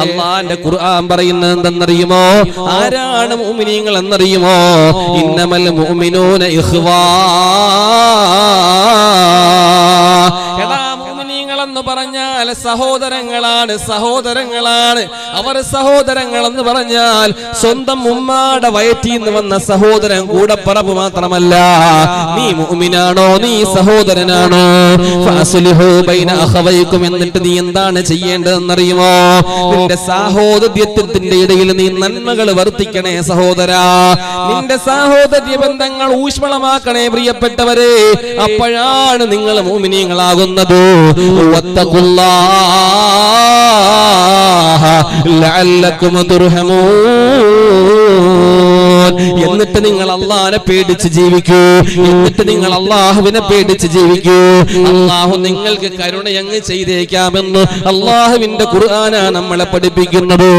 അള്ളാന്റെ ഖുർആൻ പറയുന്നത് എന്തെന്നറിയുമോ? ആരാണ് മുഅ്മിനീങ്ങൾ എന്നറിയുമോ? ഇന്നമൽ മുഅ്മിനൂന ഇഖ്വാ. എന്ന് പറഞ്ഞാൽ സഹോദരങ്ങളാണ്, സഹോദരങ്ങളാണ് അവർ. സഹോദരങ്ങൾ എന്ന് പറഞ്ഞാൽ സ്വന്തം ഉമ്മാടെ വയറ്റിൽ നിന്ന് വന്ന സഹോദരൻ, കൂടപ്പറപ്പ് മാത്രമല്ല. നീ മുഅ്മിനാണോ? നീ സഹോദരനാണോ? ഫഅസ്ലിഹു ബൈന അഖവൈകും. എന്നിട്ട് നീ എന്താണ് ചെയ്യേണ്ടതെന്നറിയുമോ? നിന്റെ സഹോദര്യത്തിന്റെ ഇടയിൽ നീ നന്മകൾ വർദ്ധിക്കണേ സഹോദരാ. നിന്റെ സഹോദര്യ ബന്ധങ്ങൾ ഊഷ്മളമാക്കണേ പ്രിയപ്പെട്ടവരെ. അപ്പോഴാണ് നിങ്ങൾ മുഅ്മിനീങ്ങളാകുന്നത്. എന്നിട്ട് നിങ്ങൾ അള്ളാഹിനെ പേടിച്ച് ജീവിക്കൂ. എന്നിട്ട് നിങ്ങൾ അള്ളാഹുവിനെ പേടിച്ച് ജീവിക്കൂ. അള്ളാഹു നിങ്ങൾക്ക് കരുണയങ്ങ് ചെയ്തേക്കാമെന്ന് അള്ളാഹുവിന്റെ ഖുർആനാണ് നമ്മളെ പഠിപ്പിക്കുന്നത്.